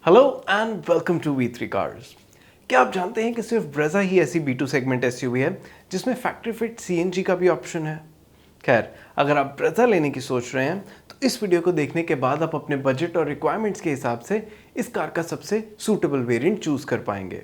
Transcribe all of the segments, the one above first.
Hello and welcome to V3 cars. क्या आप जानते हैं कि सिर्फ ब्रेजा ही ऐसी B2 सेगमेंट एसयूवी है जिसमें फैक्ट्री फिट CNG का भी ऑप्शन है। खैर, अगर आप ब्रेजा लेने की सोच रहे हैं तो इस वीडियो को देखने के बाद आप अपने बजट और रिक्वायरमेंट्स के हिसाब से इस कार का सबसे सूटेबल वेरिएंट चूज कर पाएंगे।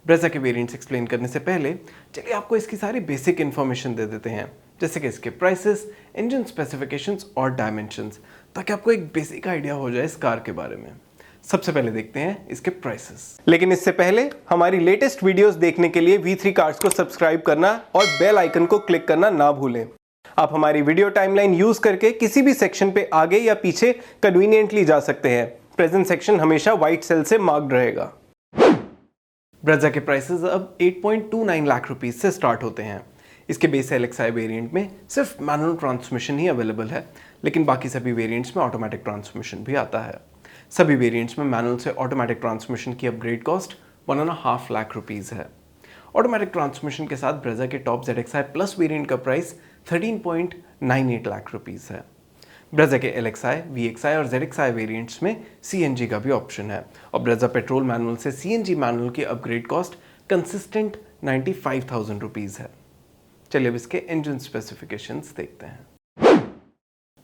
ब्रेजा के वेरिएंट्स एक्सप्लेन करने से पहले चलिए आपको इसकी सारी बेसिक इन्फॉर्मेशन दे देते हैं, जैसे कि इसके प्राइसेस, इंजन स्पेसिफिकेशंस और डायमेंशंस, ताकि आपको एक बेसिक आइडिया हो जाए इस कार के बारे में। सबसे पहले देखते हैं इसके प्राइसेस। लेकिन इससे पहले हमारी लेटेस्ट वीडियोस देखने के लिए V3 कार्स को सब्सक्राइब करना और बेल आइकन को क्लिक करना ना भूलें। आप हमारी वीडियो टाइमलाइन यूज करके किसी भी सेक्शन पे आगे या पीछे कन्वीनियंटली जा सकते हैं। प्रेजेंट सेक्शन हमेशा व्हाइट सेल से मार्क्ड रहेगा। ब्रेजा के प्राइसेस अब 8.29 लाख रुपीस से स्टार्ट होते हैं। इसके बेस LXi वेरिएंट में सिर्फ मैनुअल ट्रांसमिशन ही अवेलेबल है, लेकिन बाकी सभी वेरिएंट्स में ऑटोमेटिक ट्रांसमिशन भी आता है। सभी वेरिएंट्स में मैनुअल से ऑटोमेटिक ट्रांसमिशन की अपग्रेड कॉस्ट 1.5 लाख रुपीस है। ऑटोमेटिक ट्रांसमिशन के साथ ब्रेजा के टॉप ZXi प्लस वेरिएंट का प्राइस 13.98 लाख रुपीस है। ब्रेजा के LXi, VXi और ZXi वेरिएंट्स में CNG का भी ऑप्शन है और ब्रेजा पेट्रोल मैनुअल से CNG मैनुअल की अपग्रेड कॉस्ट कंसिस्टेंट 95,000 रुपीस है। चलिए अब इसके इंजन स्पेसिफिकेशंस देखते हैं।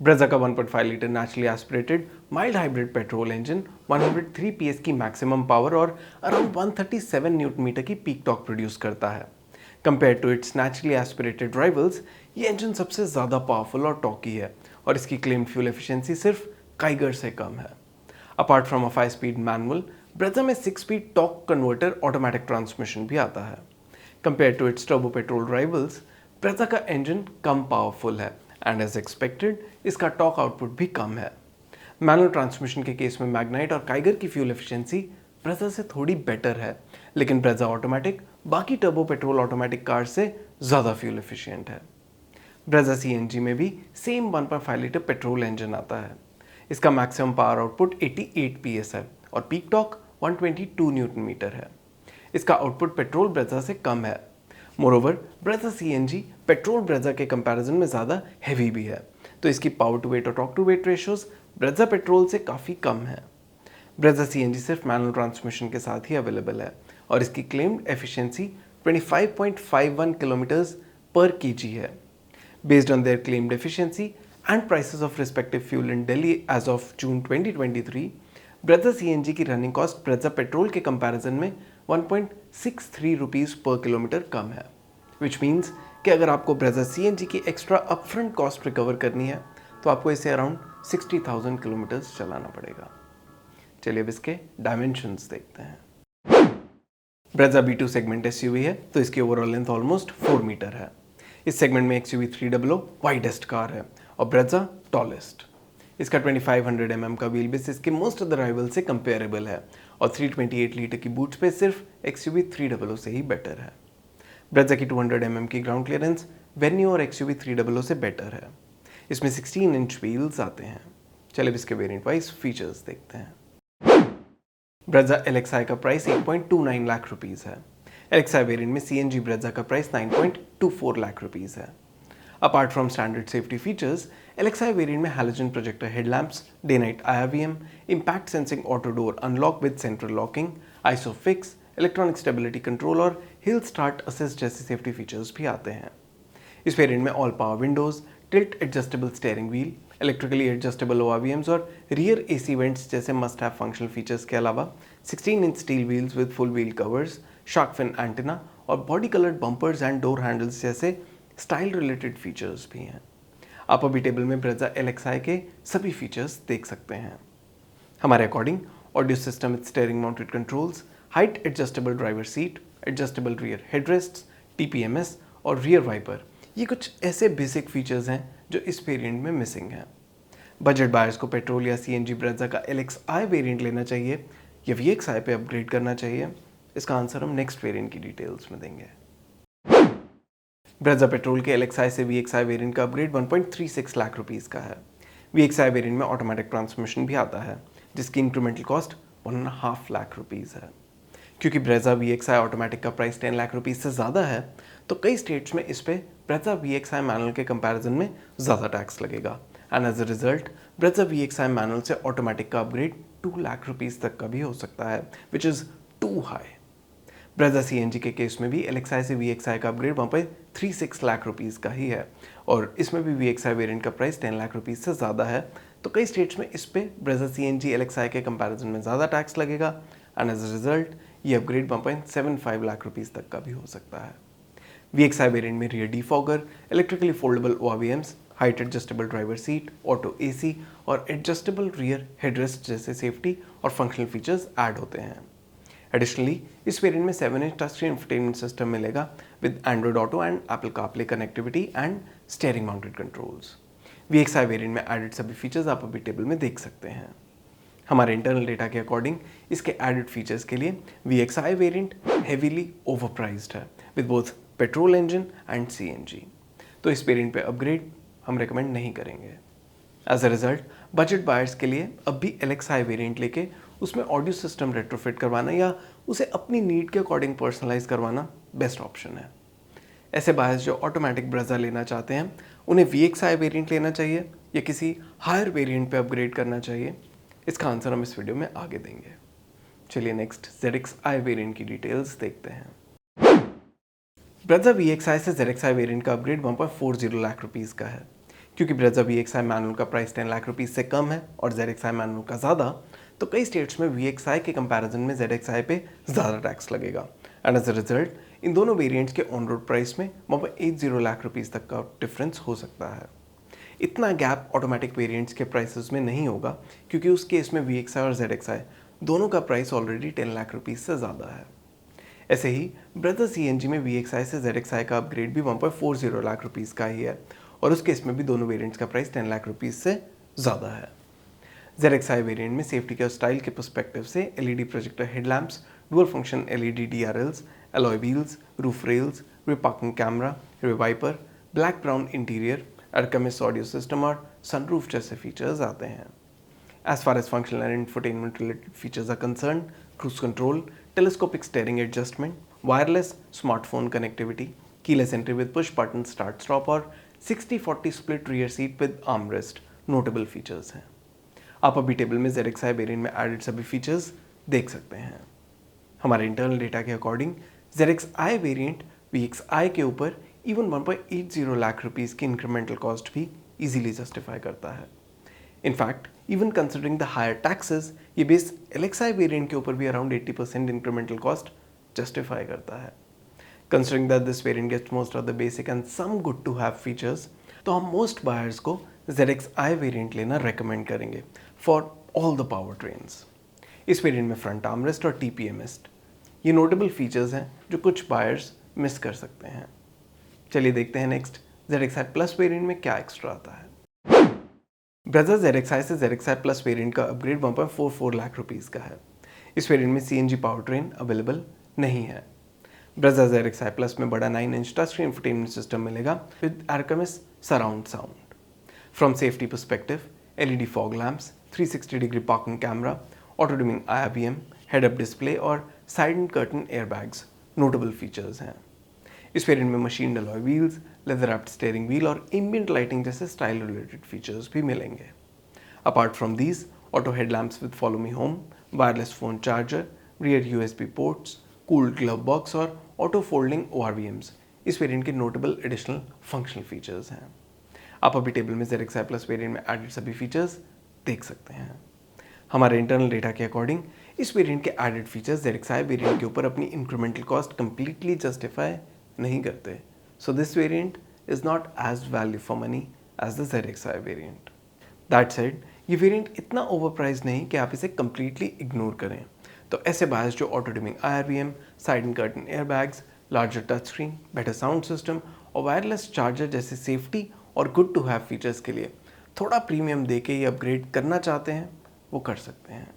ब्रेजा का 1.5 litre naturally aspirated mild hybrid petrol engine 103 PS की मैक्सिमम पावर और अराउंड 137 न्यूटन मीटर की पीक टॉर्क प्रोड्यूस करता है। Compare to its naturally aspirated rivals, ये इंजन सबसे ज़्यादा पावरफुल और टॉकी है और इसकी क्लेम्ड फ्यूल एफिशिएंसी सिर्फ काइगर से कम है। Apart from a 5 speed manual, Brezza में 6 speed torque converter automatic transmission भी आता है। Compare to it's turbo petrol rivals, Brezza का इंजन कम पावरफुल है एंड एज एक्सपेक्टेड इसका टॉर्क आउटपुट भी कम है। मैनुअल ट्रांसमिशन के केस में मैग्नाइट और काइगर की फ्यूल एफिशिएंसी ब्रेजा से थोड़ी बेटर है, लेकिन ब्रेजा ऑटोमेटिक बाकी टर्बो पेट्रोल ऑटोमेटिक कार से ज़्यादा फ्यूल एफिशिएंट है। ब्रेजा CNG में भी सेम 1.5 लीटर पेट्रोल इंजन आता है। इसका मैक्सिमम पावर आउटपुट 88 PS है और पीक टॉर्क 122 न्यूटन मीटर है। इसका आउटपुट पेट्रोल ब्रेजा से कम है। Moreover, Brezza CNG petrol Brezza के कंपैरिजन में ज़्यादा हैवी भी है, तो इसकी पावर टू वेट और torque to weight ratios Brezza petrol से काफ़ी कम है। ब्रेजा CNG सिर्फ मैनुअल ट्रांसमिशन के साथ ही अवेलेबल है और इसकी क्लेम्ड एफिशिएंसी 25.51 किलोमीटर्स पर kg है। Based on their claimed efficiency and prices of respective fuel in Delhi as of June 2023, Brezza CNG की रनिंग कॉस्ट ब्रेजा पेट्रोल के कंपैरिजन में 1.63 रुपीस पर किलोमीटर कम है, विच मीन्स कि अगर आपको ब्रेजा CNG की एक्स्ट्रा अपफ्रंट कॉस्ट रिकवर करनी है तो आपको इसे अराउंड 60,000 किलोमीटर्स चलाना पड़ेगा। चलिए अब इसके डायमेंशंस देखते हैं। ब्रेजा B2 सेगमेंट SUV है, तो इसकी ओवरऑल लेंथ ऑलमोस्ट 4 मीटर है। इस सेगमेंट में XUV 300 वाइडेस्ट कार है और ब्रेजा टॉलेस्ट। इसका 2500 mm का व्हील बेस इसके मोस्ट ऑफ द राइवल से कंपेरेबल है और 328 लीटर की बूट स्पेस सिर्फ XUV 300 से ही बेटर है। ब्रेजा की 200 mm की ग्राउंड क्लियरेंस वेन्यू और XUV 300 से बेटर है। इसमें 16 इंच व्हील्स आते हैं। चलिए इसके वेरिएंट वाइज फीचर्स देखते हैं। ब्रेजा LXi का प्राइस 8.29 लाख रुपीस है। LXi वेरिएंट में CNG ब्रेजा का प्राइस 9.24 लाख रुपीस है। Apart from standard safety features, LXi variant में halogen projector headlamps, day night IRVM, impact sensing auto door unlock with central locking, isofix, electronic stability control और hill start assist जैसे safety features भी आते हैं। इस variant में all power windows, tilt adjustable steering wheel, electrically adjustable ORVMs और rear AC vents जैसे must have functional features के अलावा 16 inch steel wheels with full wheel covers, shark fin antenna और body coloured bumpers and door handles जैसे style related features भी हैं। आप अभी टेबल में ब्रेजा LXi के सभी फीचर्स देख सकते हैं। हमारे according audio system with steering mounted controls, height adjustable driver seat, adjustable rear headrests, TPMS और रियर वाइपर, ये कुछ ऐसे बेसिक फीचर्स हैं जो इस वेरिएंट में मिसिंग हैं। बजट बायर्स को पेट्रोल या CNG ब्रेजा का LXi वेरिएंट लेना चाहिए या VXi पे अपग्रेड करना चाहिए? इसका आंसर हम नेक्स्ट वेरिएंट की डिटेल्स में देंगे। ब्रेजा पेट्रोल के LXi से VXi वेरिएंट का अपग्रेड 1.36 लाख रुपीस का है। VXi वेरिएंट में ऑटोमेटिक ट्रांसमिशन भी आता है, जिसकी इंक्रीमेंटल कॉस्ट 1.5 लाख रुपीस है। क्योंकि ब्रेजा VXi ऑटोमेटिक का प्राइस 10 लाख रुपीस से ज़्यादा है, तो कई स्टेट्स में इस पे ब्रेजा VXi मैनुअल के कंपैरिजन में ज़्यादा टैक्स लगेगा and as a result Brezza VXi manual से ऑटोमेटिक का अपग्रेड 2 लाख रुपीस तक का भी हो सकता है, which is too high. Brezza CNG के केस में भी LXi से VXi का अपग्रेड वहाँ पर 3-6 लाख रुपीस का ही है, और इसमें भी VXi वेरिएंट का प्राइस 10 लाख रुपीस से ज़्यादा है। तो कई स्टेट्स में इस पे ब्रेजा CNG LXi के कंपैरिजन में ज़्यादा टैक्स लगेगा, एंड एज अ रिजल्ट ये अपग्रेड 1.75 लाख रुपीस तक का भी हो सकता है। VXi वेरिएंट में rear defogger, electrically foldable ORVMs, height adjustable driver seat, auto AC और एडजस्टेबल रियर हेडरेस्ट जैसे सेफ्टी और फंक्शनल फीचर्स ऐड होते हैं। एडिशनली इस वेरिएंट में 7-inch touch screen infotainment system मिलेगा with Android auto and Apple CarPlay connectivity and steering mounted controls. VXi variant में added सभी फीचर्स आप अभी टेबल में देख सकते हैं। हमारे इंटरनल डेटा के अकॉर्डिंग इसके एडेड फीचर्स के लिए VXi वेरिएंट हेवीली ओवरप्राइज्ड है with both petrol engine and CNG, तो इस वेरिएंट पे अपग्रेड हम रेकमेंड नहीं करेंगे। As a result budget buyers के लिए अब भी LXi वेरिएंट लेके उसमें ऑडियो सिस्टम रेट्रोफिट करवाना या उसे अपनी नीड के अकॉर्डिंग पर्सनलाइज करवाना बेस्ट ऑप्शन है। ऐसे बायर्स जो ऑटोमेटिक ब्रेजा लेना चाहते हैं उन्हें VXi वेरिएंट लेना चाहिए या किसी हायर वेरिएंट पे अपग्रेड करना चाहिए, इसका आंसर हम इस वीडियो में आगे देंगे। चलिए नेक्स्ट ZXi वेरिएंट की डिटेल्स देखते हैं। ब्रेजा VXi से ZXi वेरिएंट का अपग्रेड 1.40 लाख रुपीस का है। क्योंकि ब्रेजा VXi मैनुअल का प्राइस 10 लाख रुपीस से कम है और ZXi मैनुअल का ज़्यादा, तो कई स्टेट्स में VXi के कंपैरिजन में ZXi पे ज़्यादा टैक्स लगेगा, एंड एज अ रिजल्ट इन दोनों वेरिएंट्स के ऑन रोड प्राइस में 1.80 लाख रुपीस तक का डिफरेंस हो सकता है। इतना गैप ऑटोमेटिक वेरिएंट्स के प्राइसेस में नहीं होगा क्योंकि उस केस में VXi और ZXi दोनों का प्राइस ऑलरेडी 10 लाख रुपीस से ज़्यादा है। ऐसे ही ब्रेजा CNG में VXi से ZXi का अपग्रेड भी 1.40 लाख रुपीस का ही है, और उस केस में भी दोनों वेरिएंट्स का प्राइस 10 लाख रुपीस से ज़्यादा है। ZXi वेरिएंट में सेफ्टी के और स्टाइल के पर्सपेक्टिव से LED projector headlamps, dual function LED DRLs, alloy wheels, roof rails, rear parking camera, rear wiper, black brown interior, Arkamys audio system और सनरूफ जैसे फीचर्स आते हैं। As far as functional and infotainment related features are concerned, cruise control, telescopic steering adjustment, wireless smartphone connectivity, keyless entry with push button start stop और 60-40 split rear seat with armrest notable features हैं। आप अभी table में ZXi variant में added सभी features देख सकते हैं। हमारे इंटरनल डेटा के अकॉर्डिंग ZXi वेरिएंट VXi के ऊपर इवन 1.80 लाख रुपीस की इंक्रीमेंटल कॉस्ट भी इजीली जस्टिफाई करता है। In fact even considering the higher taxes, ये बेस LXi वेरिएंट के ऊपर भी अराउंड 80% इंक्रीमेंटल कॉस्ट जस्टिफाई करता है। Considering that this variant gets most of the basic and some good to have features, तो हम मोस्ट बायर्स को ZXi वेरिएंट लेना रेकमेंड करेंगे for all the power trains. इस वेरिएंट में फ्रंट आर्मरेस्ट और TPMS ये नोटेबल फीचर्स हैं जो कुछ बायर्स मिस कर सकते हैं। चलिए देखते हैं नेक्स्ट ZXi प्लस वेरिएंट में क्या एक्स्ट्रा आता है। ब्रेजा ZXi से ZXi प्लस वेरिएंट का अपग्रेड 1.44 लाख रुपीस का है। इस वेरिएंट में CNG पावर ट्रेन अवेलेबल नहीं है। ब्रेजा ZXi प्लस में बड़ा 9-inch touch screen infotainment system मिलेगा with Arkamys surround sound. From safety perspective, LED fog lamps, 360-degree parking camera, auto dimming IRBM, head up display और side and curtain airbags notable features हैं। इस variant में machine alloy wheels, leather wrapped steering wheel और ambient lighting जैसे style related features भी मिलेंगे। Apart from these, auto headlamps with follow me home, wireless phone charger, rear USB ports, cooled glove box और auto folding ORVMs इस variant के notable additional functional features हैं। आप अभी table में ZXi प्लस वेरिएंट में एडेड सभी features देख सकते हैं। हमारे इंटरनल डेटा के अकॉर्डिंग इस वेरिएंट के एडेड फीचर्स ZXi वेरिएंट के ऊपर अपनी इंक्रीमेंटल कॉस्ट कंप्लीटली जस्टिफाई नहीं करते, so this variant is not as value for money as the ZXi variant. That said, ये वेरिएंट इतना ओवरप्राइज नहीं कि आप इसे कंप्लीटली इग्नोर करें, तो ऐसे बायर्स जो auto dimming IRBM, side and curtain airbags, larger touch screen, better sound system और वायरलेस चार्जर जैसे सेफ्टी और गुड टू हैव फीचर्स के लिए थोड़ा प्रीमियम देके ये अपग्रेड करना चाहते हैं, वो कर सकते हैं।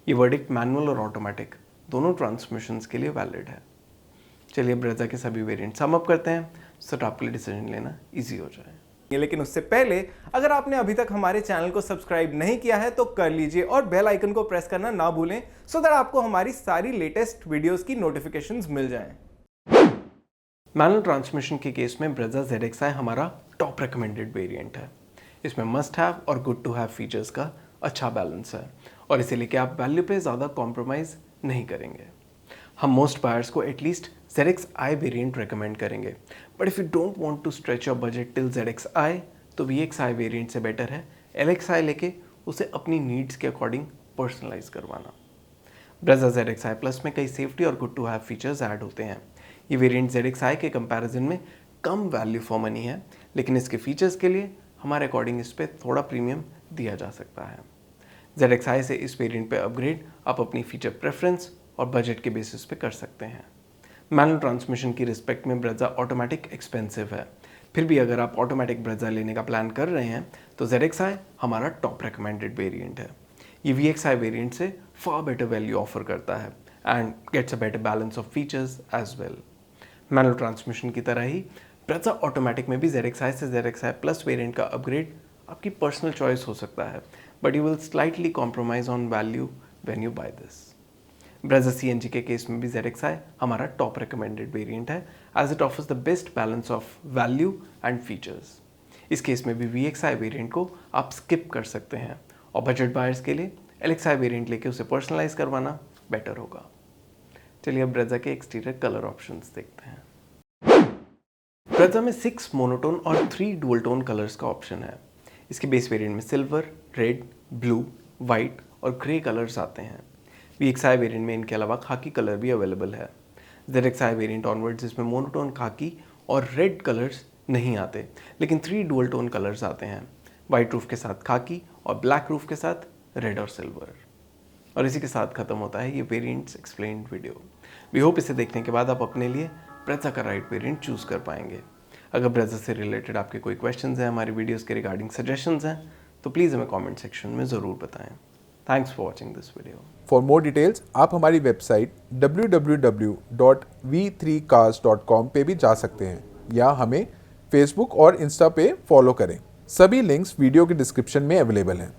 ये वर्डिक्ट मैनुअल और ऑटोमेटिक दोनों ट्रांसमिशंस के लिए वैलिड है। चलिए ब्रेजा के सभी वेरिएंट सम अप करते हैं सो आपके लिए डिसीजन लेना इजी हो जाए। लेकिन उससे पहले अगर आपने अभी तक हमारे चैनल को सब्सक्राइब नहीं किया है तो कर लीजिए और बेल आइकन को प्रेस करना ना भूलें सो दैट आपको हमारी सारी लेटेस्ट वीडियोस की नोटिफिकेशंस मिल जाएं। मैनुअल ट्रांसमिशन के केस में ब्रेजा ZXi हमारा टॉप रिकमेंडेड वेरिएंट है। इसमें मस्ट हैव और गुड टू हैव फीचर्स का अच्छा बैलेंस है और इसे लेके आप वैल्यू पे ज़्यादा कॉम्प्रोमाइज़ नहीं करेंगे। हम मोस्ट बायर्स को एटलीस्ट ZXi वेरिएंट रेकमेंड करेंगे, but if you don't want to stretch your budget till ZXi तो VXi वेरिएंट से बेटर है LXi लेके उसे अपनी नीड्स के अकॉर्डिंग पर्सनलाइज करवाना। Brezza ZXi Plus में कई सेफ्टी और good to have features add होते हैं। ये वेरिएंट ZXi के कंपैरिजन में कम वैल्यू फॉर मनी है, लेकिन इसके फीचर्स के लिए हमारे अकॉर्डिंग इस पर थोड़ा प्रीमियम दिया जा सकता है। ZXi से इस वेरिएंट पे अपग्रेड आप अपनी फीचर प्रेफरेंस और बजट के बेसिस पे कर सकते हैं। मैनुअल ट्रांसमिशन की रिस्पेक्ट में Brezza ऑटोमेटिक एक्सपेंसिव है, फिर भी अगर आप ऑटोमेटिक Brezza लेने का प्लान कर रहे हैं तो ZXi हमारा टॉप रिकमेंडेड वेरिएंट है। ये VXi वेरिएंट से फार बेटर वैल्यू ऑफर करता है and gets a better balance of features as well. Manual transmission की तरह ही Brezza ऑटोमेटिक में भी ZXi से ZXi Plus वेरिएंट का अपग्रेड आपकी पर्सनल चॉइस हो सकता है, but you will slightly compromise on value when you buy this. Brezza CNG के केस में भी ZXi हमारा टॉप रिकमेंडेड वेरिएंट है as it offers the best balance of value and features. इस केस में भी VXi वेरिएंट को आप स्किप कर सकते हैं और बजट बायर्स के लिए LXi वेरिएंट लेके उसे पर्सनलाइज करवाना बेटर होगा। चलिए अब Brezza के एक्सटीरियर कलर ऑप्शंस देखते हैं। Brezza में 6 मोनोटोन और 3 डुअल टोन कलर्स का ऑप्शन है। इसके बेस वेरिएंट में सिल्वर, रेड, ब्लू, वाइट और ग्रे कलर्स आते हैं। VXi वेरिएंट में इनके अलावा खाकी कलर भी अवेलेबल है। ZXi वेरिएंट ऑनवर्ड्स इसमें मोनोटोन खाकी और रेड कलर्स नहीं आते, लेकिन 3 डुअल टोन कलर्स आते हैं, वाइट रूफ के साथ खाकी और ब्लैक रूफ के साथ रेड और सिल्वर। और इसी के साथ खत्म होता है ये variants explained video. We hope इसे देखने के बाद आप अपने लिए Brezza का राइट वेरिएंट चूज कर पाएंगे। अगर Brezza से रिलेटेड आपके कोई क्वेश्चंस हैं, हमारी वीडियोस के रिगार्डिंग सजेशंस हैं, तो प्लीज़ हमें कमेंट सेक्शन में ज़रूर बताएं। Thanks for watching this video. For more details आप हमारी वेबसाइट www.v3cars.com पे भी जा सकते हैं या हमें फेसबुक और इंस्टा पे फॉलो करें। सभी लिंक्स वीडियो के डिस्क्रिप्शन में अवेलेबल हैं।